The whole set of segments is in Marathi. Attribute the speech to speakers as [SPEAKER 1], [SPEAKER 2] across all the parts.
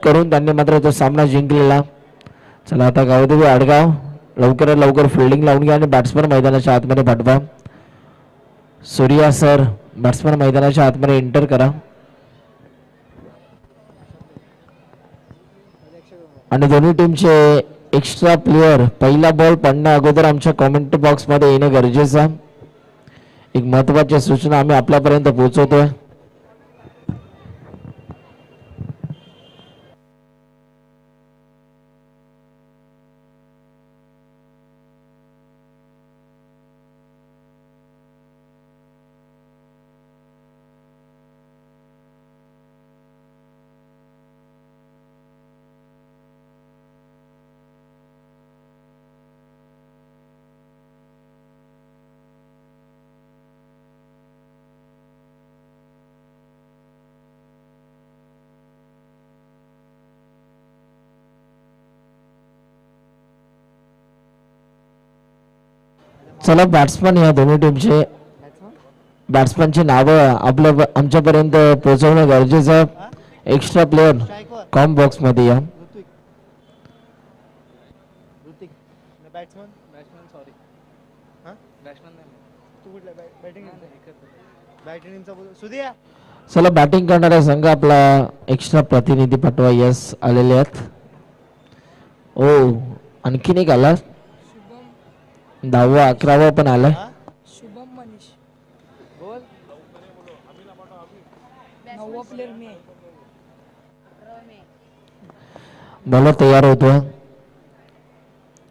[SPEAKER 1] करून त्यांनी मात्र तो सामना जिंकलेला. चला आता गावदेवी आडगाव लवकरात लवकर फिल्डिंग लावून घ्या आणि बॅट्समन मैदानाच्या आतमध्ये पाठवा. सूर्या सर बॅट्समन मैदानाच्या आतमध्ये एंटर करा आणि दोन्ही टीमचे एक्स्ट्रा प्लेयर पहिला बॉल पडण्या अगोदर आमच्या कॉमेंट बॉक्स मध्ये येणे गरजेचं. एक महत्त्वाची सूचना आम्ही आपल्यापर्यंत पोहोचवतोय. चला बॅट्समन या दोन्ही टीमचे बॅट्समनची नावं आपल्या आमच्यापर्यंत पोहोचवणं गरजेचं. एक्स्ट्रा प्लेयर कॉम बॉक्स मध्ये या. चला बॅटिंग करणारा संघ आपला एक्स्ट्रा प्रतिनिधी पाठवा. यस आलेले आहेत. ओ आणखीन एक आला 10वा 11वा पण आलाय. बॉलर तयार होतो.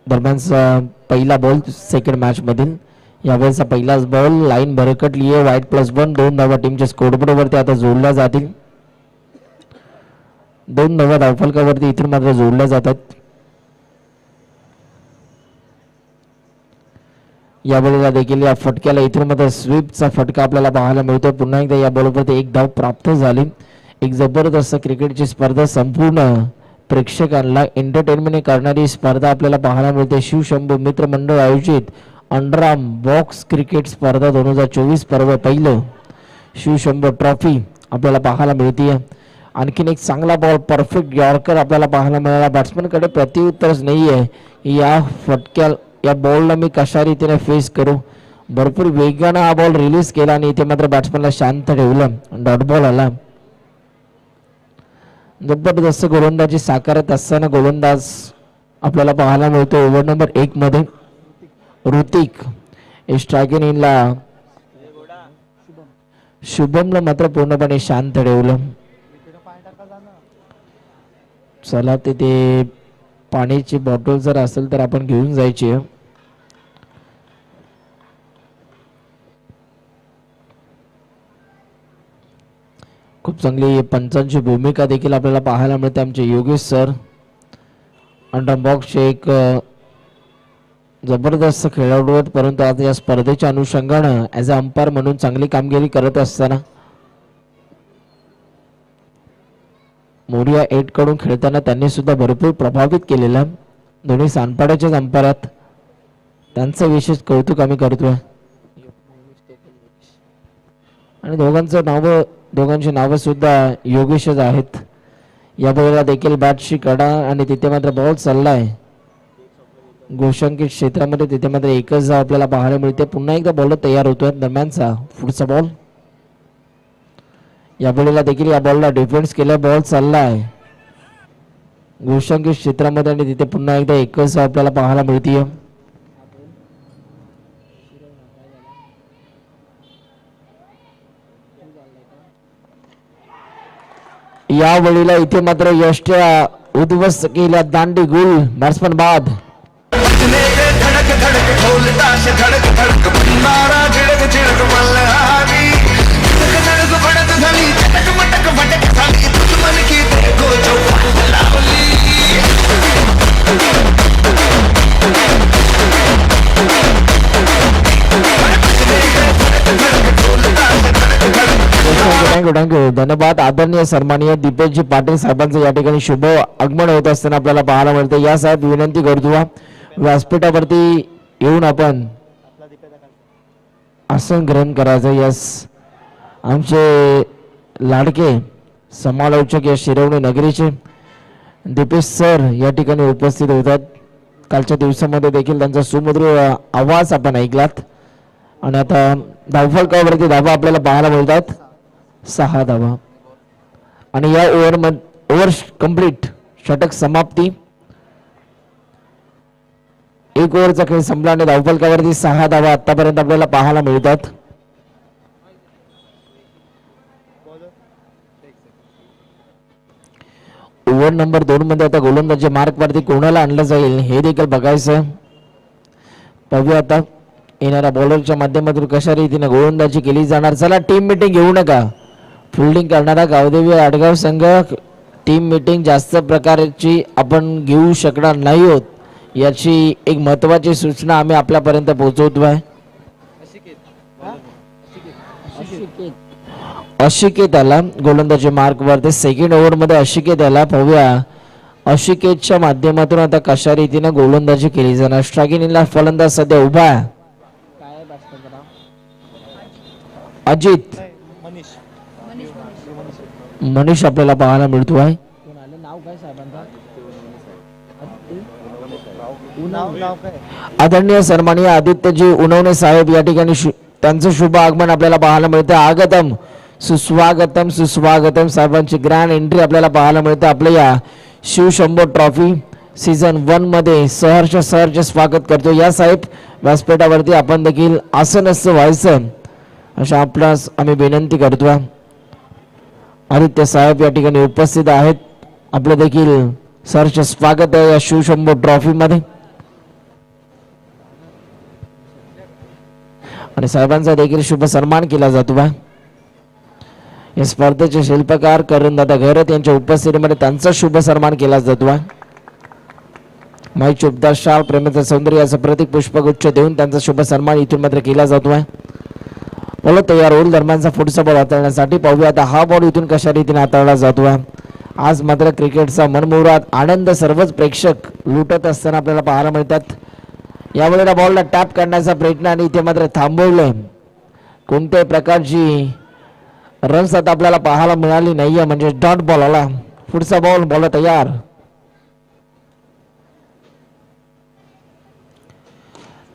[SPEAKER 1] दरम्यानचा पहिला बॉल सेकंड मॅच मधील यावेळेचा पहिलाच बॉल लाईन भरकटली आहे. वाईट +1 2 धावा टीमच्या स्कोरबोर्ड वरती आता जोडल्या जातील. 2 धावा धावफलकावरती इथून मात्र जोडल्या जातात. यावेळेला देखील या फटक्याला इथून मात्र स्वीपचा फटका आपल्याला पाहायला मिळतो. पुन्हा एकदा या बॉलवरती एक धाव प्राप्त झाली. एक जबरदस्त क्रिकेटची स्पर्धा संपूर्ण प्रेक्षकांना एंटरटेनमेंट करणारी स्पर्धा आपल्याला पाहायला मिळते. शिवशंभू मित्र मंडळ आयोजित अंडरआर्म बॉक्स क्रिकेट स्पर्धा 2024 पर्व पहिलं शिवशंभू ट्रॉफी आपल्याला पाहायला मिळते. आणखीन एक चांगला बॉल परफेक्ट यॉर्कर आपल्याला पाहायला मिळाला. बॅट्समनकडे प्रतिउत्तरच नाहीये. या फटक्या या बॉलला मी कशा रीतीने फेस करू. भरपूर वेगानं हा बॉल रिलीज केला आणि इथे मात्र बॅट्समनला शांत ठेवलं. डॉट बॉल आला. जबरदस्त गोलंदाजी साकारत असताना गोलंदाज आपल्याला पाहायला मिळतो. ओव्हर नंबर 1 मध्ये ऋतिक स्ट्रायकिंग इनला शुभमला मात्र पूर्णपणे शांत ठेवलं. चला तिथे पाण्याची बॉटल जर असेल तर आपण घेऊन जायची. खूप चांगली पंचांची भूमिका देखील आपल्याला पाहायला मिळते. आमचे योगेश सर अंडर बॉक्सचे एक जबरदस्त खेळाडू आहेत. परंतु आज या स्पर्धेच्या अनुषंगानं ॲज अ अंपायर म्हणून चांगली कामगिरी करत असताना मोरिया 8 कडून खेळताना त्यांनी सुद्धा भरपूर प्रभावित केलेला. दोन्ही सानपाड्याचेच अंपायर आहेत. त्यांचं विशेष कौतुक आम्ही करतोय. आणि दोघांची नावं सुद्धा योगेशच आहेत. या बॉलला देखील बॅटशी कडा आणि तिथे मात्र बॉल चाललाय गोशांकित क्षेत्रामध्ये. तिथे मात्र एकच धाव आपल्याला पाहायला मिळते. पुन्हा एकदा बॉलर तयार होतोय. दरम्यानचा पुढचा बॉल या बॉलला देखील या बॉलला डिफेन्स केला. बॉल चाललाय गोशांकित क्षेत्रामध्ये आणि तिथे पुन्हा एकदा एकच धाव आपल्याला पाहायला मिळते. या वेळेला इथे मात्र यष्ट्या उद्ध्वस्त केल्या. दांडी गुल बॅट्समन बाद. थँक्यू धन्यवाद. आदरणीय सन्माननीय दीपेशजी पाटील साहेबांचं या ठिकाणी शुभ आगमन होत असताना आपल्याला पाहायला मिळते. या साहेब विनंती करतो व्यासपीठावरती येऊन आपण आसन ग्रहण करायचं. यस आमचे लाडके समालोचक या शिरवणे नगरीचे दीपेश सर या ठिकाणी उपस्थित होतात. कालच्या दिवसामध्ये देखील त्यांचा सुमधुर आवाज आपण ऐकलात. आणि आता धावफलकावरती धावा आपल्याला पाहायला मिळतात 6 धावा. आणि या ओव्हर कंप्लीट, षटक समाप्ती. एक ओव्हरचा खेळ संपला आणि धावफलकावरती 6 धावा आतापर्यंत आपल्याला पाहायला मिळतात. ओव्हर नंबर 2 मध्ये आता गोलंदाजी मार्क वरती कोणाला आणलं जाईल हे देखील बघायचं. पाहूया आता येणाऱ्या बॉलरच्या माध्यमातून कशा रीतीने गोलंदाजी केली जाणार. चला टीम मीटिंग घेऊ नका. फिल्डिंग करणारा गावदेवी आडगाव संघ टीम मीटिंग जास्त प्रकारची आपण घेऊ शकणार नाही आहोत याची एक महत्वाची सूचना आम्ही आपल्यापर्यंत पोहोचवतोय. अशिकेत आला गोलंदाजी मार्क वरती. सेकंड ओव्हर मध्ये अशिकेत आला. पाहूया अशिकेतच्या माध्यमातून आता कशा रीतीने गोलंदाजी केली जाणार. स्ट्रायकिंगला फलंदाज सध्या उभा आहे अजित. मनीष आपल्याला पाहायला मिळतोय. आदरणीय सन्माननीय आदित्यजी उनवणे साहेब या ठिकाणी त्यांचं शुभ आगमन आपल्याला पाहायला मिळतं. आगतम सुस्वागतम सुस्वागतम साहेबांची ग्रँड एंट्री आपल्याला पाहायला मिळते. आपल्या या शिवशंभो ट्रॉफी सीझन 1 मध्ये सहर्ष स्वागत करतो. या साहेब व्यासपीठावरती आपण देखील आसनस्थ व्हायचं अशा आपल्यास आम्ही विनंती करतो. आदित्य साहेब या ठिकाणी उपस्थित आहेत. आपलं देखील सहर्ष स्वागत आहे या शिवशंभो ट्रॉफी मध्ये. आणि साहेबांचा देखील शुभ सन्मान केला जातो. या स्पर्धेचे शिल्पकार करून दादा घरत यांच्या उपस्थितीमध्ये त्यांचा शुभ सन्मान केला जातो. माई चुपदार शाल प्रेमाचं सौंदर्य याचं प्रतीक पुष्पगुच्छ देऊन त्यांचा शुभ सन्मान इथून मात्र केला जातोय. बोलो तयार होईल दरम्यानचा पुढचा बॉल हाताळण्यासाठी. पाहूया आता हा बॉल इथून कशा रीतीने हाताळला जातोय. आज मात्र क्रिकेटचा मनमुराद आनंद सर्वच प्रेक्षक लुटत असताना आपल्याला पाहायला मिळतात. यावेळेला बॉलला टॅप करण्याचा प्रयत्न आणि इथे मात्र थांबवलंय. कोणत्याही प्रकारची रन्स आता आपल्याला पाहायला मिळाली नाहीये म्हणजे डॉट बॉल आला. पुढचा बॉल बॉल तयार.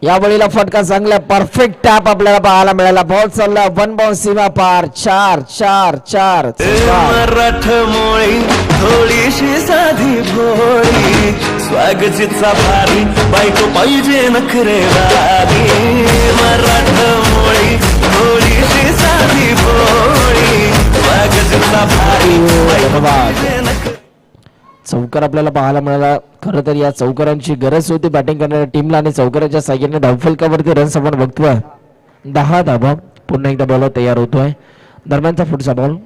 [SPEAKER 1] यावेळेला फटका चांगला परफेक्ट टॅप आपल्याला पाहायला मिळाला. बॉल चालला 1 बॉल सीमा पार. 4
[SPEAKER 2] मराठमोळी थोडीशी साधी भोळी स्वागतीचा भारी बायको पाहिजे नखरेवारी. मराठमोळी थोडीशी साधी भोळी स्वागतीचा भारी बायको पाहिजे नखरे.
[SPEAKER 1] चौकार आपल्याला पाहायला मिळाला. खरं तर या चौकारांची गरज होती बॅटिंग करणाऱ्या टीमला आणि चौकाराच्या साह्याने धावफलकावरती रन्स आपण बघतोय. 10 धावा. पुन्हा एकदा बॉल तयार होतोय. दरम्यानचा पुढचा बॉल.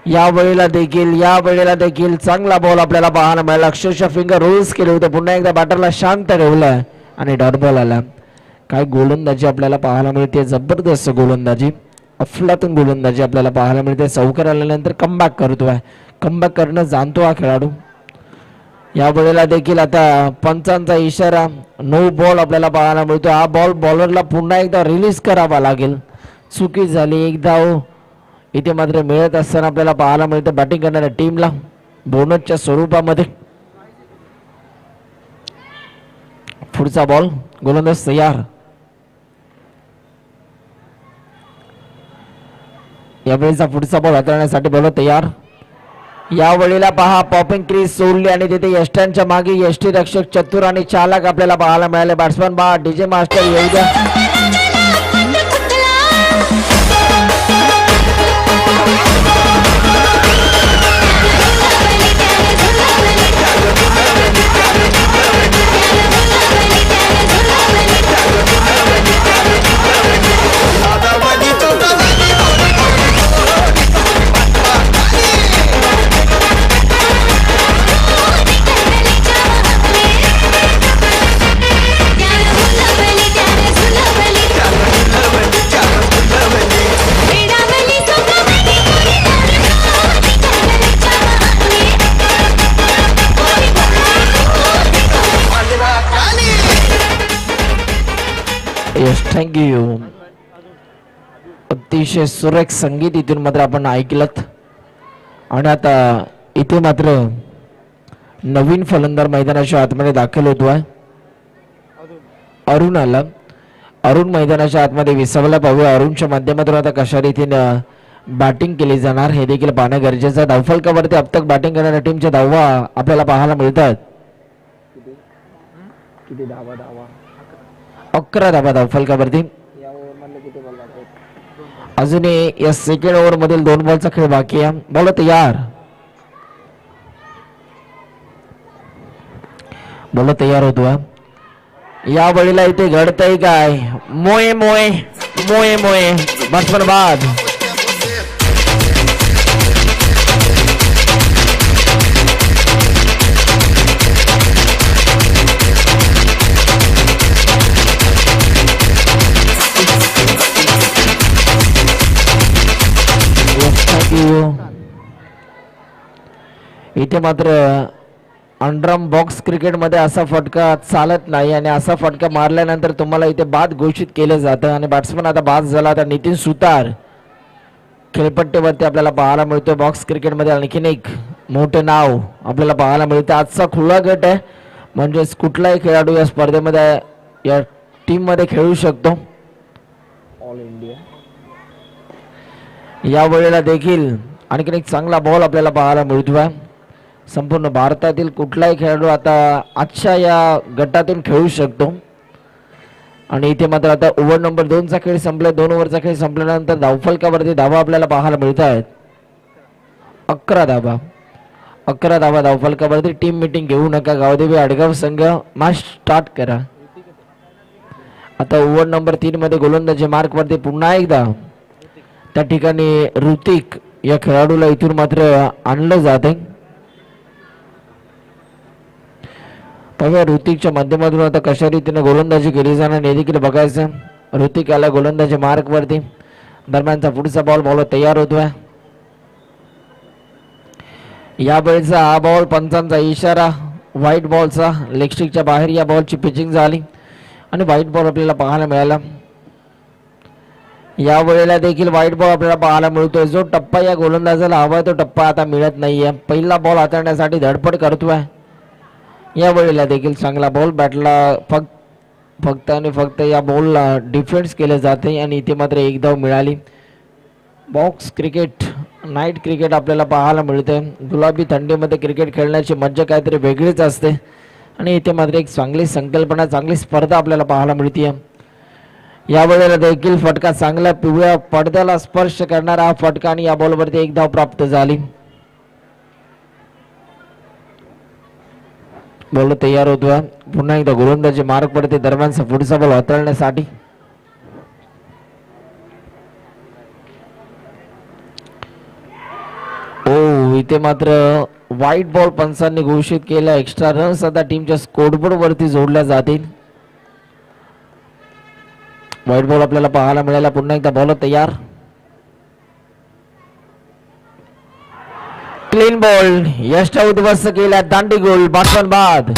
[SPEAKER 1] या वेळेला देखील चांगला बॉल आपल्याला पाहायला मिळाला. अक्षरशः फिंगर रोल्स केले होते. पुन्हा एकदा बॅटरला शांत ठेवलं आणि डॉट बॉल आला. काय गोलंदाजी आपल्याला पाहायला मिळते. जबरदस्त गोलंदाजी, अफलातून गोलंदाजी आपल्याला पाहायला मिळते. चौकार आल्यानंतर कमबॅक करतोय. कमबॅक करणं जाणतो हा खेळाडू. या वेळेला देखील आता पंचांचा इशारा नो बॉल आपल्याला पाहायला मिळतो. हा बॉल बॉलरला पुन्हा एकदा रिलीज करावा लागेल. चुकी झाली. एक धाव इथे मात्र मिळत असताना आपल्याला पाहायला मिळतं बॅटिंग करणाऱ्या टीमला बोनसच्या स्वरूपामध्ये. पुढचा बॉल. गोलंदाज तयार. यावेळेचा पुढचा बॉल हाताळण्यासाठी बॉलर तयार. या वेळेला पहा पॉपिंग क्रीज सोडली आणि तिथे यष्टांच्या मागे यष्टी रक्षक चतुर आणि चालक आपल्याला पाहायला मिळाले. बॅट्समन बा डीजे मास्टर येऊ द्या. Yes thank you. अतिशय सुरेख संगीत इथून मात्र आपण ऐकलत. आणि आता इथे मात्र नवीन फलंदाज मैदानाच्या आतमध्ये दाखल होतोय. अरुण आला. अरुण मैदानाच्या आतमध्ये विसावला पाहूया. अरुणच्या माध्यमातून आता कशा रीतीनं बॅटिंग केली जाणार हे देखील पाहणं गरजेचं आहे. धावफलकावरती अब तक बॅटिंग करणाऱ्या टीमच्या धावा आपल्याला पाहायला मिळतात. 11 धावा धावफलकावरती. अजूनही या सेकंड ओव्हर मधील 2 बॉलचा खेळ बाकी आहे. बॉल तयार. बॉल तयार होतोय. या वेळेला इथे घडतंय काय? मोये मोये मोये मोये बॅट्समन बाद. इथे मात्र अंडरम बॉक्स क्रिकेटमध्ये असा फटका चालत नाही आणि असा फटका मारल्यानंतर तुम्हाला इथे बाद घोषित केलं जातं आणि बॅट्समन आता बाद झाला. आता नितीन सुतार खेळपट्टीवरती आपल्याला पाहायला मिळतोय. बॉक्स क्रिकेटमध्ये आणखीन एक मोठं नाव आपल्याला पाहायला मिळतं. आजचा खुला गट आहे म्हणजेच कुठलाही खेळाडू या स्पर्धेमध्ये या टीम मध्ये खेळू शकतो. ऑल इंडिया या वेळेला देखील आणखीन एक चांगला बॉल आपल्याला पाहायला मिळतोय. संपूर्ण भारतातील कुठलाही खेळाडू आता आजच्या या गटातून खेळू शकतो. आणि इथे मात्र आता ओव्हर नंबर 2चा खेळ संपला. 2 ओव्हरचा खेळ संपल्यानंतर धावफलकावरती धावा आपल्याला पाहायला मिळत आहेत. 11 धावा. 11 धावा धावफलकावरती. टीम मीटिंग घेऊ नका. गावदेवी आडगाव संघ मॅच स्टार्ट करा. आता ओव्हर नंबर 3 मध्ये गोलंदाजी मार्क वरती पुन्हा एकदा त्या ठिकाणी ऋतिक या खेळाडूला इथून मात्र आणलं जाते. पाहूया ऋतिकच्या माध्यमातून आता कशा रीतीने गोलंदाजी केली जाणार हे देखील बघायचं. ऋतिक आला गोलंदाजी मार्क वरती. दरम्यानचा पुढचा बॉल. बॉल तयार होतोय. या वेळेचा हा बॉल पंचांचा इशारा व्हाईट बॉलचा. लेग स्टिकच्या बाहेर या बॉलची पिचिंग झाली आणि व्हाईट बॉल आपल्याला पाहायला मिळाला. या वेळेला देखील व्हाईट बॉल आपल्याला पाहायला मिळतोय. जो टप्पा या गोलंदाजाला हवाय तो टप्पा आता मिळत नाहीये. पहिला बॉल हाताळण्यासाठी धडपड करतोय. या वेळेला देखील चांगला बॉल. बॅटला फक्त आणि फक्त या बॉलला डिफेन्स केले जाते आणि इथे मात्र एक धाव मिळाली. बॉक्स क्रिकेट नाईट क्रिकेट आपल्याला पाहायला मिळते. गुलाबी थंडीमध्ये क्रिकेट खेळण्याची मज्जा काहीतरी वेगळीच असते आणि इथे मात्र एक चांगली संकल्पना चांगली स्पर्धा आपल्याला पाहायला मिळते. या वेळेला देखील फटका चांगला पिवळ्या पडद्याला स्पर्श करणारा हा फटका आणि या बॉलवरती एक धाव प्राप्त झाली. बॉल तयार होतोय. पुन्हा एकदा गोलंदाजी मार्क पडते. दरम्यानचा पुढचा बॉल हाताळण्यासाठी इथे मात्र व्हाईट बॉल पंचांनी घोषित केला. एक्स्ट्रा रन्स आता टीमच्या स्कोरबोर्ड वरती जोडल्या जातील. व्हाईट बॉल आपल्याला पाहायला मिळाला. पुन्हा एकदा बॉल तयार. Clean ball. यष्ट उद्ध्वस्त केला. दांडी गोल. बॅट्समन बाद.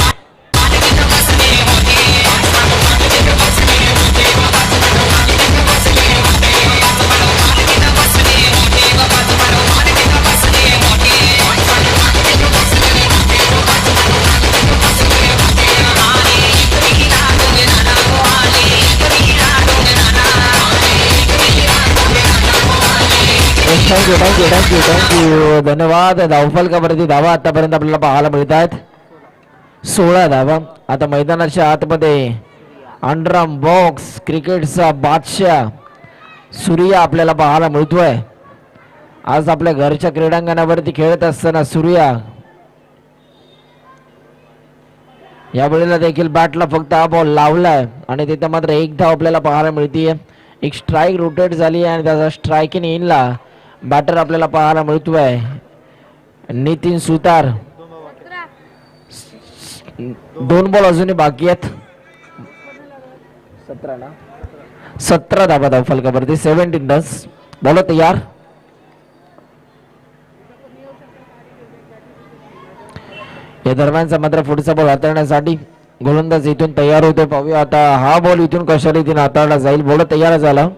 [SPEAKER 1] थँक्यू धन्यवाद. धावफलकावरती धावा आतापर्यंत आपल्याला पाहायला मिळत आहेत 16 धावा. आता मैदानाच्या आतमध्ये अंडरम बॉक्स क्रिकेटचा बादशाह सूर्य आपल्याला पाहायला मिळतोय. आज आपल्या घरच्या क्रीडांगणावरती खेळत असताना सूर्या या वेळेला देखील बॅटला फक्त हा बॉल लावलाय आणि तिथे मात्र एक धाव आपल्याला पाहायला मिळतीये. एक स्ट्राईक रोटेट झाली आणि त्याचा स्ट्राईक इन इनला बॅटर आपल्याला पाहायला मिळतोय नितीन सुतार. 2 बॉल अजूनही बाकी आहेत. 17 धाबा धावफलकावरती 17 रन्स. बॉल तयार. या दरम्यानचा मात्र पुढचा बॉल हाताळण्यासाठी गोलंदाज इथून तयार होतो. पाहूया आता हा बॉल इथून कशा रीतीने हाताळला जाईल. बॉल तयार झाला.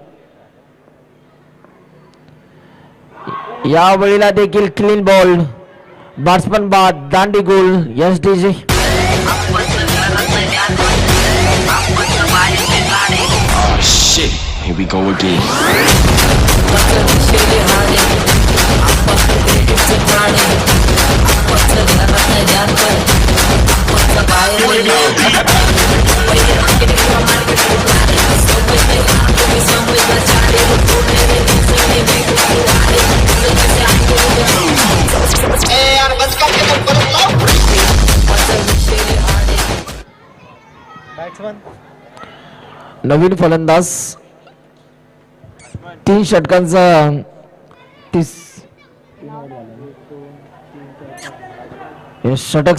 [SPEAKER 1] या वेळेला देखील क्लीन बॉल. बॅट्समन बाद दांडी गोल yes DJ.
[SPEAKER 3] Shit, here we go again.
[SPEAKER 1] नवीन फलंदाज 3 षटकांचा 30 षटक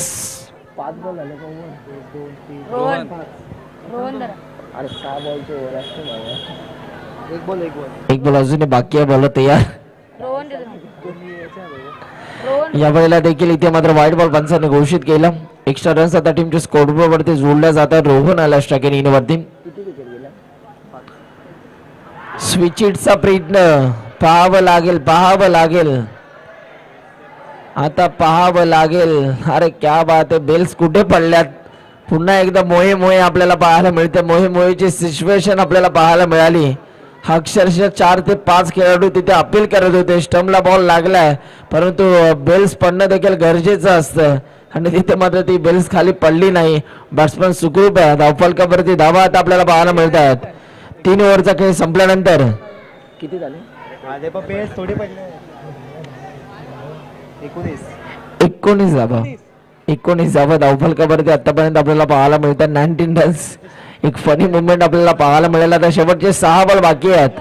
[SPEAKER 1] एक बॉल अजूनही बाकी आहे. बॉल तयार. या वेळेला देखील इथे मात्र व्हाईट बॉल पंचाने घोषित केला. एक्स्ट्रा रन्स आता टीमच्या स्कोरबोर्ड वरती जोडल्या जातात. रोहन आला स्ट्राईक इन वरती. स्विचिटचा प्रयत्न पाहावं लागेल आता पाहावं लागेल. अरे क्या बात आहे. बेल्स कुठे पडल्यात. पुन्हा एकदा मोहे आपल्याला पाहायला मिळते. मोहेची सिच्युएशन आपल्याला पाहायला मिळाली. अक्षरशः 4 ते 5 खेळाडू तिथे अपील करत होते. स्टंपला बॉल लागलाय परंतु बेल्स पडणं देखील गरजेचं असतं आणि तिथे मात्र ती बेल्स खाली पडली नाही. बॅट्समन सुखरूप आहे. धावफलकावरती धावा आता आपल्याला पाहायला मिळतात. 3 ओव्हरचा खेळ संपल्यानंतर किती झाले. 19 धावा धावफलकावरती आतापर्यंत आपल्याला पाहायला मिळतात. 19 रन्स. एक फनी मुवमेंट आपल्याला पाहायला मिळाला. आता शेवटचे 6 बॉल बाकी आहेत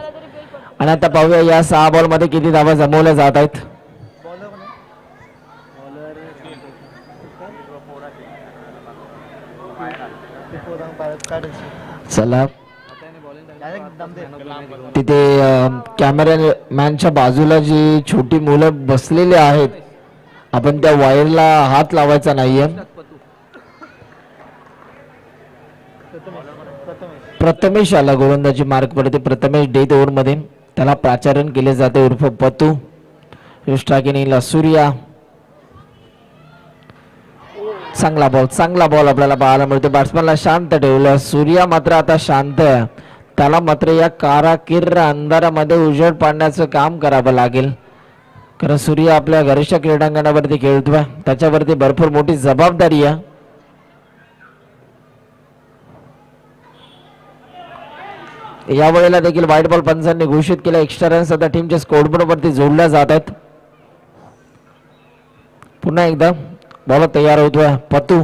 [SPEAKER 1] आणि आता पाहूया या 6 बॉल मध्ये किती धावा जमवल्या जात आहेत. चला तिथे कॅमेरामॅनच्या बाजूला जी छोटी मुलं बसलेली आहेत आपण त्या वायरला हात लावायचा नाहीये. प्रथमेश आला गोलंदाजी मार्क पडते. प्रथमेश डेथ ओव्हर मध्ये त्याला प्राचारण केले जाते उर्फ पतू. स्ट्रायकिंगला सूर्या. चांगला बॉल आपल्याला पाहायला मिळतो. बॅट्समॅनला शांत ठेवलं. सूर्या मात्र आता शांत आहे. त्याला मात्र या काराकीर अंधारामध्ये उजेड पाडण्याचं काम करावं लागेल कारण सूर्य आपल्या घरच्या क्रीडांगणावरती खेळतोय. त्याच्यावरती भरपूर मोठी जबाबदारी आहे. या वेळेला देखील व्हाईट बॉल पंचांनी घोषित केला. एक्स्ट्रा रन्स आता टीमच्या स्कोरबोर्ड वरती जोडल्या जात आहेत. पुन्हा एकदा बॉल तयार होतोय. पतू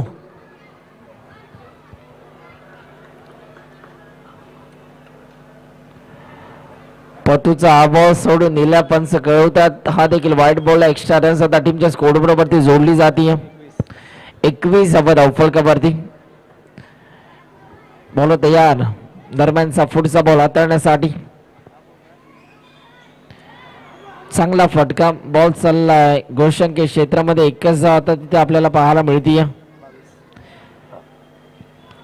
[SPEAKER 1] पतूचा हा बॉल सोडून नीला पंच कळवतात. हा देखील व्हाईट बॉल. एक्स्ट्रा रन्स आता टीमच्या स्कोरबोर्ड वरती जोडली जाते. 21 धावा धावफलकावरती. बॉल तयार. दरम्यानचा पुढचा बॉल हाताळण्यासाठी चांगला फटका. बॉल चाललाय गोलशंके क्षेत्रामध्ये. 21 धावा आता तिथे आपल्याला पाहायला मिळतीये.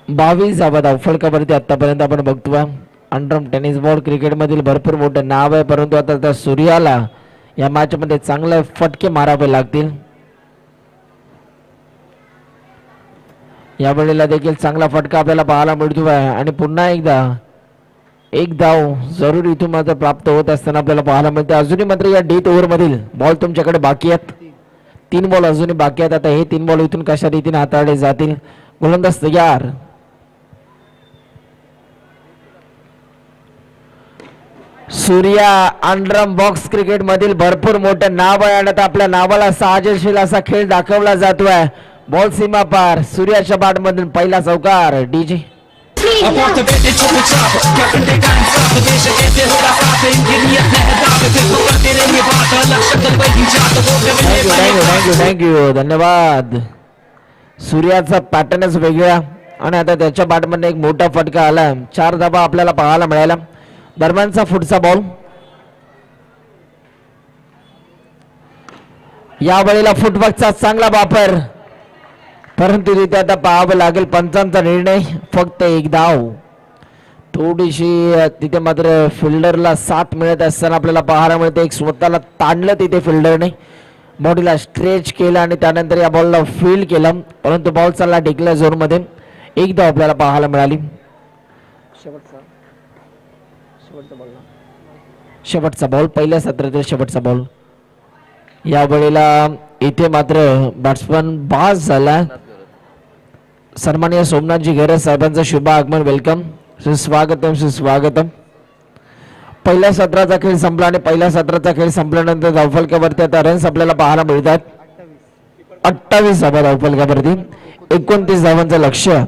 [SPEAKER 1] 22 धावा धावफलकावरती आतापर्यंत आपण बघतोय. अंडरम टेनिस बॉल क्रिकेटमधील भरपूर मोठं नाव आहे परंतु आता त्या सूर्याला या मॅच मध्ये चांगले फटके मारावे लागतील. या वेळेला देखील चांगला फटका आपल्याला पाहायला मिळतो आहे आणि पुन्हा एकदा एक धाव जरूर इथून मात्र प्राप्त होत असताना आपल्याला पाहायला मिळते. अजूनही मात्र या डेथ ओव्हर मधील बॉल तुमच्याकडे बाकी आहेत. 3 बॉल अजूनही बाकी आहेत. आता हे 3 बॉल इथून कशा रीतीने हाताळले जातील. गोलंदाज तयार. सूर्या अंडरम बॉक्स क्रिकेट मधील भरपूर मोठं नाव आहे आणि आता आपल्या नावाला साजेशील असा खेळ दाखवला जातोय. बॉल सीमा पार. सूर्याच्या बॅट मधून पहिला चौकार. डीजे थँक्यू धन्यवाद. सूर्याचा पॅटर्नच वेगळा आणि आता त्याच्या बॅट मध्ये एक मोठा फटका आला. 4 धावा आपल्याला पाहायला मिळाला. दरम्यानचा पुढचा बॉल. या वेळेला फुटवर्कचा चांगला वापर परंतु तिथे आता पाहावं लागेल पंचांचा निर्णय. फक्त 1 धाव. थोडीशी तिथे मात्र फिल्डरला साथ मिळत असताना आपल्याला पाहायला मिळते. एक स्वतःला ताणलं तिथे फिल्डरने बॉडीला स्ट्रेच केलं आणि त्यानंतर या बॉलला फील्ड केलं, परंतु बॉल चालला डिक्लेअर झोन मध्ये. एक धाव आपल्याला पाहायला मिळाली. शेवटचा बॉल पहिल्या सत्रातील शेवटचा बॉल. या वेळेला इथे मात्र बॅट्समन बास झाला. सन्माननीय सोमनाथजी घेरे साहेबांचं शुभ आगमन. वेलकम, सुस्वागतम सुस्वागतम. पहिल्या सत्राचा खेळ संपला आणि पहिल्या सत्राचा खेळ संपल्यानंतर धावफलकावरती आता रन्स आपल्याला पाहायला मिळतात. 28 धावा धावफलकावरती, 29 धावांचं लक्ष्य.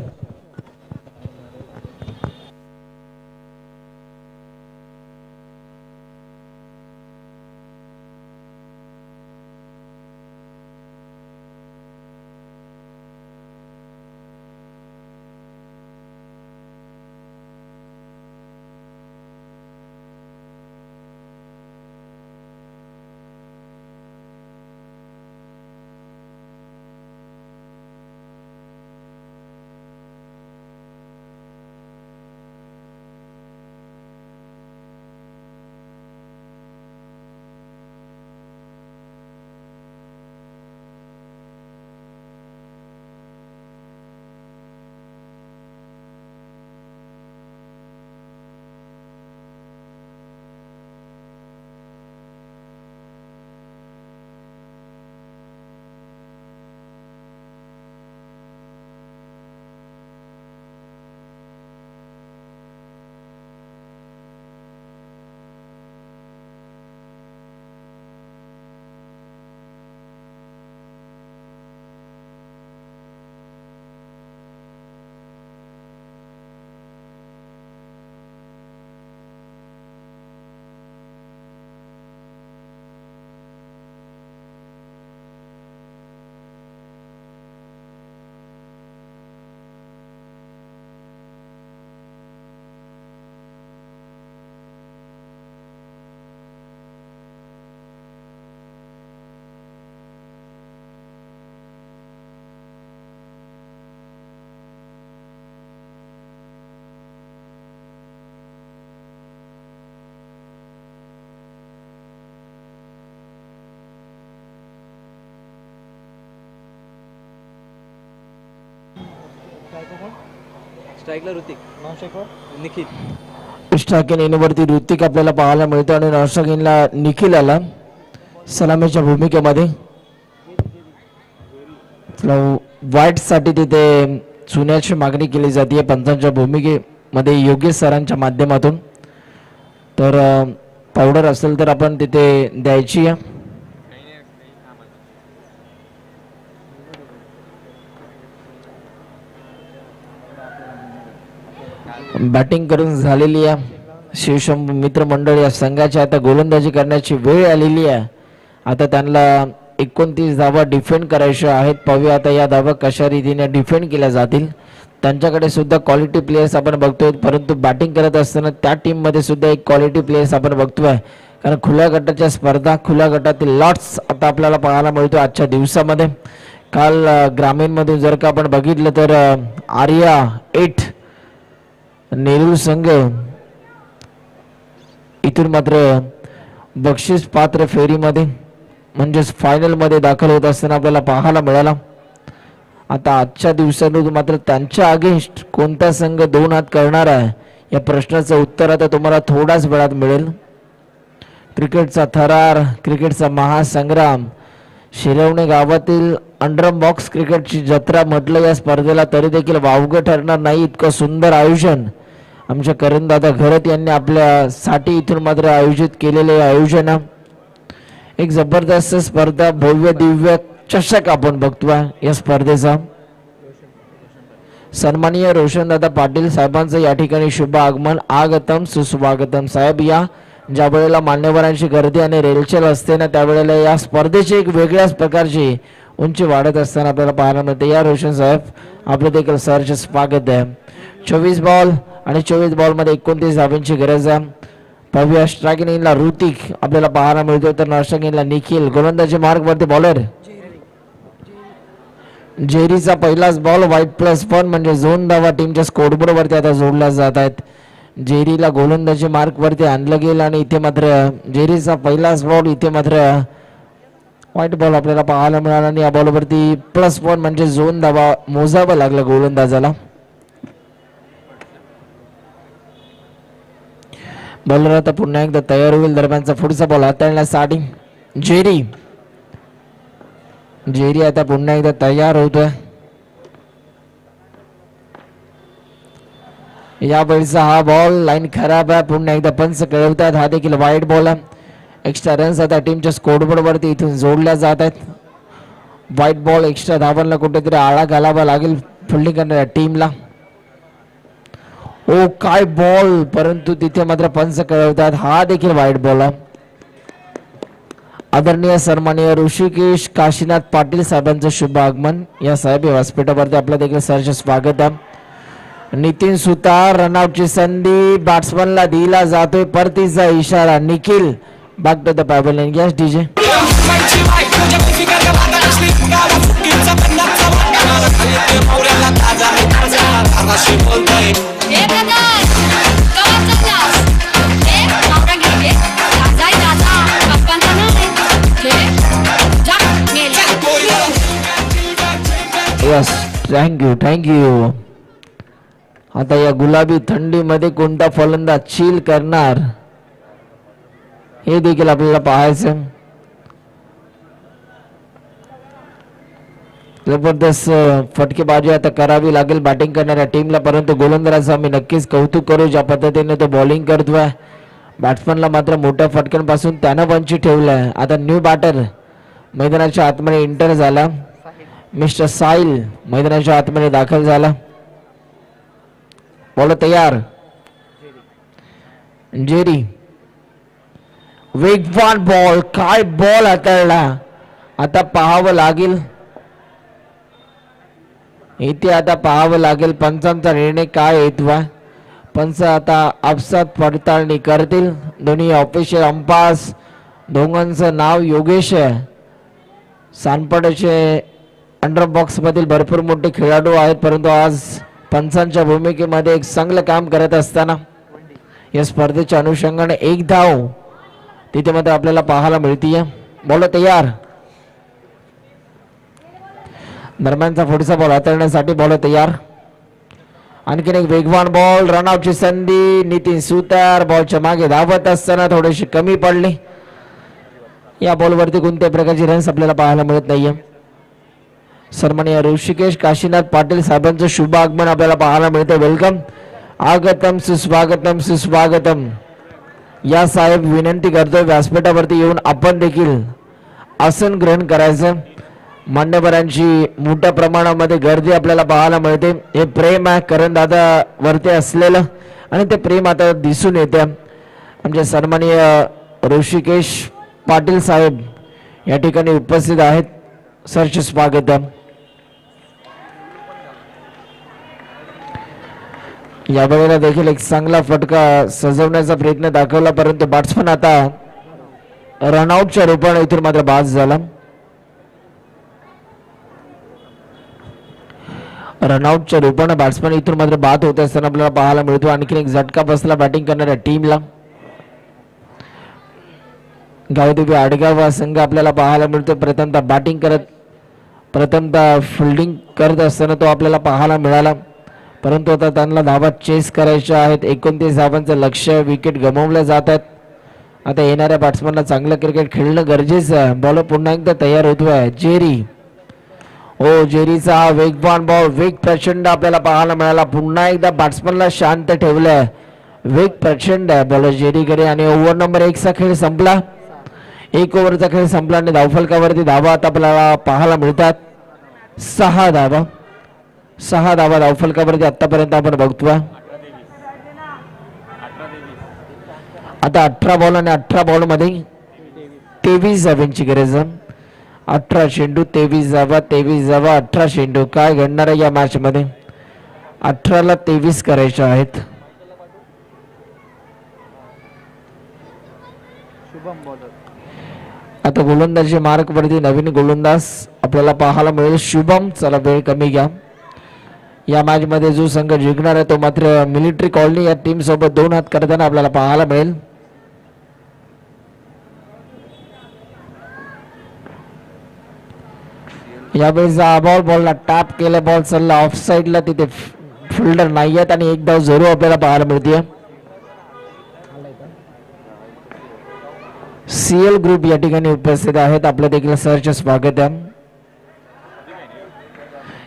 [SPEAKER 4] स्ट्राईकला ऋतिक, नॉन स्ट्राईकवर निखिल.
[SPEAKER 1] स्ट्रायकिंग इनवरती ऋतिक आपल्याला पाहायला मिळतो आणि नॉनस्ट्रायकिंगला निखिल आला सलामीच्या भूमिकेमध्ये. वाईट साठी तिथे चुन्याची मागणी केली जाते पंचांच्या भूमिकेमध्ये योगेश सरांच्या माध्यमातून. तर पावडर असेल तर आपण तिथे द्यायची आहे. बॅटिंग करून झालेली आहे शिवशंभू मित्रमंडळ या संघाची. आता गोलंदाजी करण्याची वेळ आलेली आहे. आता त्यांना 29 धावा डिफेंड करायच्या आहेत. पाहूया आता या धावा कशा रीतीने डिफेंड केल्या जातील. त्यांच्याकडे सुद्धा क्वालिटी प्लेयर्स आपण बघतोय, परंतु बॅटिंग करत असताना त्या टीम मध्ये सुद्धा एक क्वालिटी प्लेयर्स आपण बघतोय. कारण खुल्या गटाच्या स्पर्धा, खुल्या गटातील लॉट्स आता आपल्याला पाहायला मिळतो आजच्या दिवसामध्ये. काल ग्रामीण मधून जर का आपण बघितलं तर आर्या 8 नेरूळ संघ इथून मात्र बक्षीस पात्र फेरीमध्ये म्हणजेच फायनल मध्ये दाखल होत असताना आपल्याला पाहायला मिळाला. आता आजच्या दिवसात मात्र त्यांच्या अगेन्स्ट कोणता संघ 2 हात करणार आहे या प्रश्नाचं उत्तर आता तुम्हाला थोड्याच वेळात मिळेल. क्रिकेटचा थरार, क्रिकेटचा महासंग्राम, शिरवणे गावातील अंडरम बॉक्स क्रिकेटची जत्रा म्हटलं या स्पर्धेला तरी देखील वावगं ठरणार नाही. इतकं सुंदर आयोजन आमच्या करणदादा घरत यांनी आपल्यासाठी इथून मात्र आयोजित केलेले आयोजन. एक जबरदस्त स्पर्धा, भव्य दिव्य चषक आपण बघतोय या स्पर्धेचा. सन्माननीय रोशनदादा पाटील साहेबांचं या ठिकाणी शुभ आगमन. आगतम सुस्वागतम. साहेब या ज्या वेळेला मान्यवरांची गर्दी आणि रेलचेल असते ना त्यावेळेला या स्पर्धेची एक वेगळ्याच प्रकारची उंची वाढत असताना आपल्याला पाहायला मिळते. या रोशन साहेब आपलं देखील सहर्ष स्वागत आहे. 24 बॉल आणि 24 बॉल मध्ये 29 धावांची गरज आहे. पाहूया स्ट्रायकिंगला ऋतिक आपल्याला पाहायला मिळतो तर नॉनस्ट्रायकिंगला निखिल. गोलंदाजी मार्ग वरती बॉलर जेरीचा पहिलाच बॉल वाईट +1 म्हणजे 2 धावा टीमच्या स्कोरबोर्ड वरती आता जोडल्या जात आहेत. जेरीला गोलंदाजी मार्क वरती आणलं गेलं आणि इथे मात्र जेरीचा पहिलाच बॉल इथे मात्र व्हाईट बॉल आपल्याला पाहायला मिळाला आणि या बॉलवरती प्लस पॉईंट म्हणजे झोन धावा मोजावा लागला गोलंदाजाला. बॉलर आता पुन्हा एकदा तयार होईल. दरम्यानचा पुढचा बॉल हाताळण्यासाठी जेरी आता पुन्हा एकदा तयार होतोय. या वेळेचा हा बॉल लाईन खराब आहे. पुन्हा एकदा पंच कळवतात. हा देखील वाईट बॉल आहे. एक्स्ट्रा रन्स आता टीमच्या स्कोरबोर्ड वरती इथून जोडल्या जात आहेत. व्हाईट बॉल एक्स्ट्रा धावांना कुठेतरी आळा घालावा लागेल फिल्डिंग करणाऱ्या टीमला. ओ काय बॉल, परंतु तिथे मात्र पंच कळवतात. हा देखील वाईट बॉल आहे. आदरणीय सन्माननीय ऋषिकेश काशीनाथ पाटील साहेबांचं शुभ आगमन. या साहेब व्यासपीठावरती आपलं देखील सहर्ष स्वागत आहे. नितीन सुतार रनआउटची संधी बॅट्समनला दिला जातोय. परतीचा इशारा. Nikhil back to the pavilion. Yes DJ. Yes thank you. आता या गुलाबी थंडीमध्ये कोणता फलंदाज चिल करणार हे देखील आपल्याला पाहायचं. जबरदस्त फटकेबाजी आता करावी लागेल बॅटिंग करणाऱ्या टीमला, परंतु गोलंदाजाचं आम्ही नक्कीच कौतुक करू ज्या पद्धतीने तो बॉलिंग करतोय. बॅट्समनला मात्र मोठ्या फटक्यांपासून त्यानं वंचित ठेवलंय. आता न्यू बॅटर मैदानाच्या आतमध्ये एंटर झाला. मिस्टर साहिल मैदानाच्या आतमध्ये दाखल झाला. बॉल तयार. जेरी वेगवान बॉल. काय बॉल हाताळला. आता पाहावं लागेल इथे. आता पाहावं लागेल पंचांचा निर्णय काय येतवा. पंच आता आपसात पडताळणी करतील. दोन्ही ऑफिशियल अंपायर्स दोघांचं नाव योगेश आहे. सानपडचे अंडर बॉक्स मधील भरपूर मोठे खेळाडू आहेत, परंतु आज पंचांच्या भूमिकेमध्ये एक चांगलं काम करत असताना या स्पर्धेच्या अनुषंगाने एक धाव तिथे मात्र आपल्याला पाहायला मिळतीये. बॉल तयार. दरम्यानचा पुढचा बॉल हाताळण्यासाठी बॉल तयार. आणखीन एक वेगवान बॉल. रनआउटची संधी. नितीन सुतार बॉलच्या मागे धावत असताना थोडीशी कमी पडली. या बॉलवरती कोणत्याही प्रकारची रन्स आपल्याला पाहायला मिळत नाहीये. सन्माननीय ऋषिकेश काशीनाथ पाटील साहेबांचं शुभ आगमन आपल्याला पाहायला मिळतं. वेलकम. आगतम सुस्वागतम सुस्वागतम. या साहेब विनंती करतोय व्यासपीठावरती येऊन आपण देखील आसन ग्रहण करायचं. मान्यवरांची मोठ्या प्रमाणामध्ये गर्दी आपल्याला पाहायला मिळते. हे प्रेम आहे करंदादा वरती असलेलं आणि ते प्रेम आता दिसून येते. आमचे सन्माननीय ऋषिकेश पाटील साहेब या ठिकाणी उपस्थित आहेत. सरचे स्वागत आहे. या वेळेला देखील एक चांगला फटका सजवण्याचा प्रयत्न दाखवला, परंतु बॅट्समन आता रनआउटच्या रूपाने इथून मात्र बाद झाला. रनआउटच्या रूपाने बॅट्समन इथून मात्र बाद होत असताना आपल्याला पाहायला मिळतो. आणखी एक झटका बसला बॅटिंग करणाऱ्या टीमला. गावदेवी आडगाव हा संघ आपल्याला पाहायला मिळतो. प्रथमतः फिल्डिंग करत असताना तो आपल्याला पाहायला मिळाला, परंतु आता त्यांना धावा चेस करायच्या आहेत. 29 धावांचं लक्ष्य. विकेट गमावल्या जात आहेत. आता येणाऱ्या बॅट्समनला चांगलं क्रिकेट खेळणं गरजेचं आहे. बॉलर पुन्हा एकदा तयार होतोय. जेरी. हो जेरीचा हा वेगवान बॉल. वेग प्रचंड आपल्याला पाहायला मिळाला. पुन्हा एकदा बॅट्समनला शांत ठेवलंय. वेग प्रचंड आहे बॉलर जेरीकडे. आणि ओव्हर नंबर 1 चा खेळ संपला. 1 ओव्हरचा खेळ संपला आणि धावफलकावरती धावा आता आपल्याला पाहायला मिळतात. 6 धावा धावफलकावरती आतापर्यंत आपण बघतोय. आता 18 बॉल आणि 18 बॉल मध्ये 23 धावांची गरज आहे. 18 चेंडू 23 धावा. 23 धावा 18 चेंडू. काय घडणार आहे या मॅच मध्ये. 18ला 23 करायचे आहेत. आता गोलंदाजी मार्क वरती नवीन गोलंदाज आपल्याला पाहायला मिळेल. शुभम. चला वेळ कमी घ्या. या मॅच मध्ये जो संघ जिंकणार आहे तो मात्र मिलिटरी कॉलनी या टीम सोबत 2 हात करताना आपल्याला पाहायला मिळेल. यावेळी बॉलला टॅप केलं, बॉल चालला ऑफ साइडला, तिथे फिल्डर नाही आहेत आणि एक धाव जरूर आपल्याला पाहायला मिळते. सीएल ग्रुप या ठिकाणी उपस्थित आहेत, आपलं देखील सहर्ष स्वागत आहे.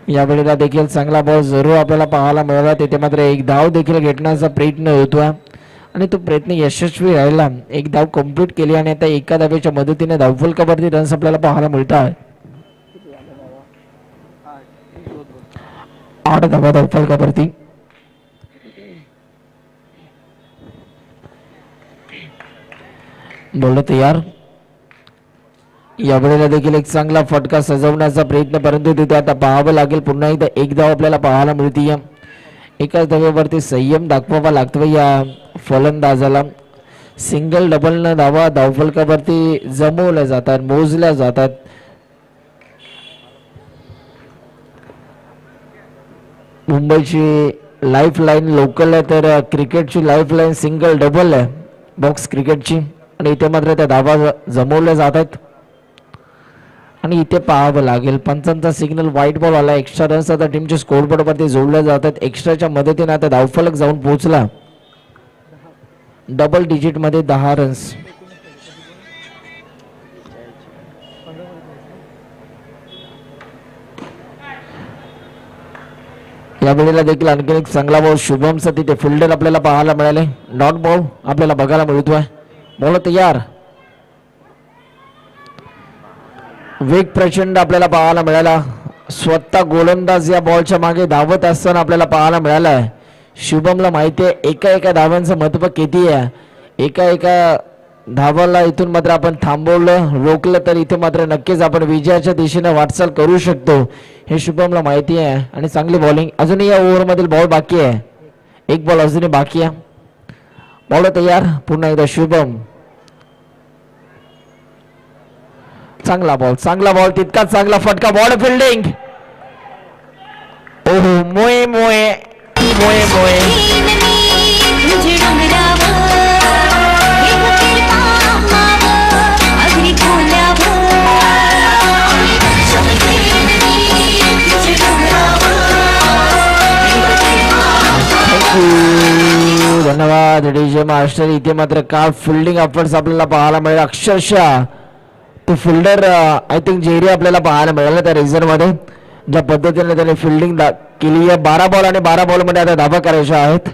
[SPEAKER 1] यावेळेला देखील चांगला बॉल जरूर आपल्याला पाहायला मिळाला, तिथे मात्र एक धाव देखील घेण्याचा प्रयत्न होतोय आणि तो प्रयत्न यशस्वी राहिला. एक धाव कंप्लीट केली आणि आता एका धावेच्या मदतीने धावफलकावरती रन्स आपल्याला पाहायला मिळतात. 8 धावा धावफलकावरती. बोललो तयार. यावेळेला देखील एक चांगला फटका सजवण्याचा प्रयत्न, परंतु तिथे आता पाहावं लागेल. पुन्हा एकदा एक धाव आपल्याला पाहायला मिळते. एकाच धावेवरती संयम दाखवावा लागतो या फलंदाजाला. सिंगल डबल न धावा धावफलकावरती जमवल्या जातात, मोजल्या जातात. मुंबईची लाईफ लाईन लोकल आहे, तर क्रिकेटची लाईफ लाईन सिंगल डबल आहे बॉक्स क्रिकेटची, आणि इथे मात्र त्या धावा जमवल्या जातात. आणि इथे पाहावं लागेल, पंचांचा सिग्नल व्हाईट बॉल आला. एक्स्ट्रा रन्स आता टीमच्या स्कोरबोर्ड वरती जोडल्या जातात. एक्स्ट्राच्या मदतीने आता धावफलक जाऊन पोहोचला. डबल डिजिट मध्ये 10 रन्स. या वेळेला देखील आणखी एक चांगला बॉल शुभमचा तिथे फिल्डर आपल्याला पाहायला मिळाले. डॉट बॉल आपल्याला बघायला मिळतोय. बॉल तयार. वेग प्रचंड आपल्याला पाहायला मिळाला. स्वतः गोलंदाज या बॉलच्या मागे धावत असताना आपल्याला पाहायला मिळालाय. शुभमला माहिती आहे एका एका धावांचं महत्व किती आहे. एका धावाला इथून मात्र आपण थांबवलं, रोखलं तर इथे मात्र नक्कीच आपण विजयाच्या दिशेने वाटचाल करू शकतो, हे शुभमला माहिती आहे. आणि चांगली बॉलिंग. अजूनही या ओव्हर मधील बॉल बाकी आहे. एक बॉल अजूनही बाकी आहे. बॉल तयार. पुन्हा एकदा शुभम. चांगला बॉल तितकाच चांगला फटका. Ball fielding. ओहो मोये मोये मोये मोये. धन्यवाद डीजे मास्टर. इथे मात्र काय फिल्डिंग एफर्ट्स आपल्याला पाहायला मिळेल. अक्षरशः तो फिल्डर आय थिंक जेरी आपल्याला पाहायला मिळाला त्या रिझर्व मध्ये. ज्या पद्धतीने त्याने फिल्डिंग केली आहे. 12 बॉल आणि 12 बॉल मध्ये आता धाबा करायच्या आहेत.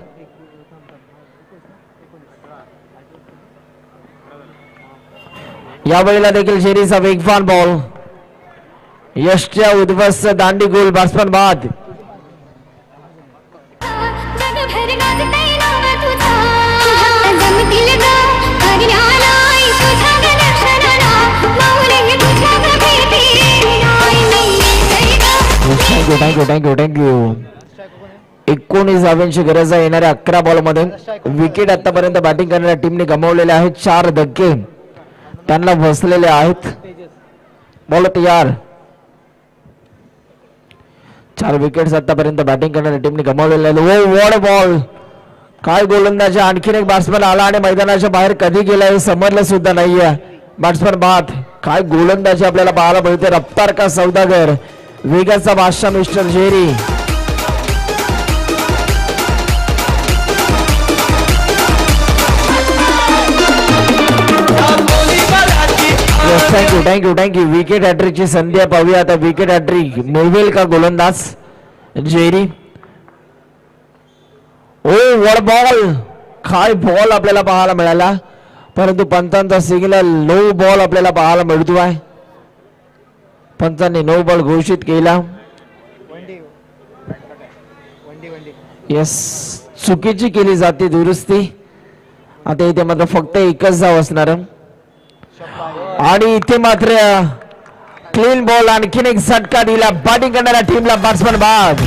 [SPEAKER 1] यावेळेला देखील जेरीचा वेगवान बॉल. यशच्या उद्ध्वस्त दांडी गोल. बॅट्समन बाद. थँक्यू. 19 धावांची गरज आहे येणाऱ्या 11 बॉल मध्ये. विकेट आतापर्यंत बॅटिंग करणाऱ्या टीमने गमावलेले आहेत. 4 धक्के त्यांना बसलेले आहेत. बॉल तयार. 4 विकेट्स आतापर्यंत बॅटिंग करणाऱ्या टीमने गमावलेले आहेत. ओ वॉट बॉल. काय गोलंदाज. आणखीन एक बॅट्समॅन आला आणि मैदानाच्या बाहेर कधी गेला हे समजलं सुद्धा नाहीये. बॅट्समॅन बाद. काय गोलंदाजी आपल्याला पाहायला मिळते. रफ्तार का सौदागर. वेगाचा बादशाह मिस्टर जेरी. थँक्यू. विकेट हॅट्रिकची संधी पाहूया आता. विकेट हॅट्रिक मिळवेल का गोलंदाज जेरी. Oh what ball. काय बॉल आपल्याला पाहायला मिळाला, परंतु पंचांचा सिग्नल नो बॉल आपल्याला पाहायला मिळतोय. पंचांनी नो बॉल घोषित केला. यस, चुकीची केली जाते दुरुस्ती. आता इथे मात्र फक्त एकच धाव असणार आणि इथे मात्र क्लीन बॉल. आणखीन एक झटका दिला बॅटिंग करणाऱ्या टीमला. बॅट्समन बाद.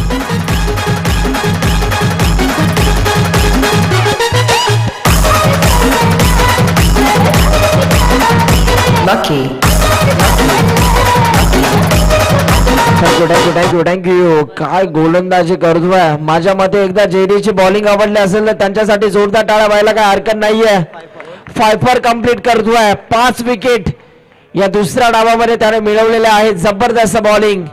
[SPEAKER 1] थँक्यू. काय गोलंदाजी करतोय. माझ्या मते एकदा जेडीची बॉलिंग आवडली असेल तर त्यांच्यासाठी जोरदार टाळ्या व्हायला काय हरकत नाहीये. 5 कंप्लीट करतोय. 5 विकेट या दुसऱ्या डावामध्ये त्याने मिळवलेले आहेत. जबरदस्त बॉलिंग.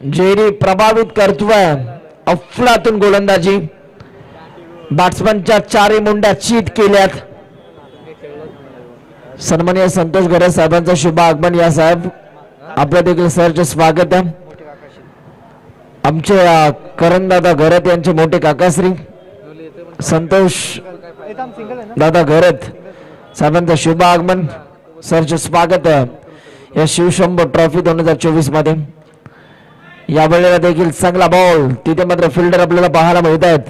[SPEAKER 1] जेरी प्रभावित करतोय अफलातून गोलंदाजी. बॅट्समनच्या चारही मुंड्या चीत केल्यात. सन्माननीय संतोष गरज साहेबांचं शुभ आगमन या साहेब. आपलं देखील सरचे स्वागत आहे. आमचे करणदादा घरत यांचे मोठे काकाश्री संतोष दादा घरत साहेबांचं शुभ आगमन सरचे स्वागत आहे या शिवशंभो ट्रॉफी 2024 मध्ये. या वेळेला देखील चांगला बॉल तिथे मात्र फिल्डर आपल्याला पाहायला मिळत आहेत.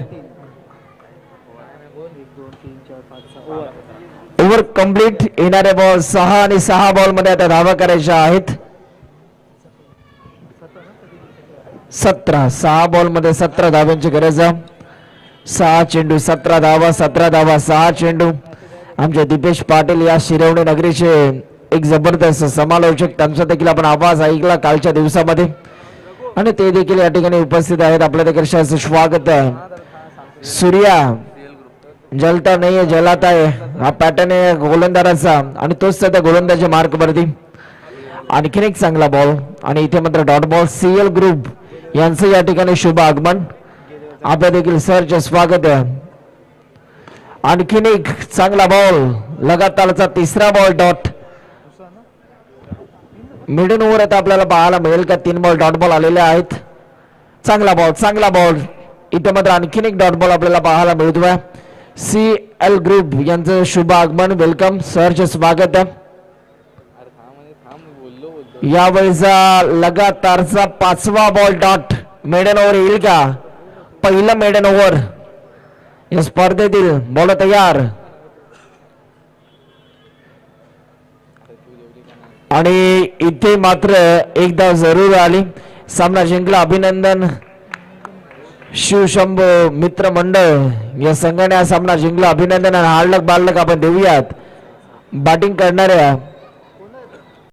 [SPEAKER 1] ओव्हर कंप्लीट येणारे बॉल 6 आणि 6 बॉल मध्ये आता धावा करायच्या आहेत. 6 बॉल मध्ये 17 धावांची गरज आहे. 6 चेंडू 17 धावा 17 धावा 6 चेंडू. आमचे दीपेश पाटील या शिरवणे नगरीचे एक जबरदस्त समालोचक त्यांचा देखील आपण आवाज ऐकला कालच्या दिवसामध्ये आणि ते देखील या ठिकाणी उपस्थित आहेत. आपल्या देखील स्वागत आहे. सूर्या जलता नाही जलाता आहे हा पॅटर्न आहे गोलंदाजाचा आणि तोच त्या गोलंदाजी मार्क वरती. आणखीन एक चांगला बॉल आणि इथे मात्र डॉट बॉल. सीएल ग्रुप यांचं या ठिकाणी शुभ आगमन. आपल्या देखील सरचे स्वागत आहे. आणखीन एक चांगला बॉल लगातारचा तिसरा बॉल डॉट. मिडन ओव्हर आता आपल्याला पाहायला मिळेल का 3 बॉल डॉट बॉल आलेले आहेत. चांगला बॉल चांगला बॉल. इथे मात्र आणखीन एक डॉट बॉल आपल्याला पाहायला मिळतोय. सीएल ग्रुप यांचं शुभ आगमन. वेलकम सरचे स्वागत आहे. यावेळीचा लगातारचा 5वा बॉल डॉट. मेडन ओव्हर येईल का? पहिलं मेडन ओव्हर या स्पर्धेतील. बॉल तयार आणि इथे मात्र एक धाव जरूर आली. सामना जिंकला. अभिनंदन शिवशंभो मित्र मंडळ या संघाने हा सामना जिंकला. अभिनंदन आणि हार्डलक बालक आपण देऊयात बॅटिंग करणाऱ्या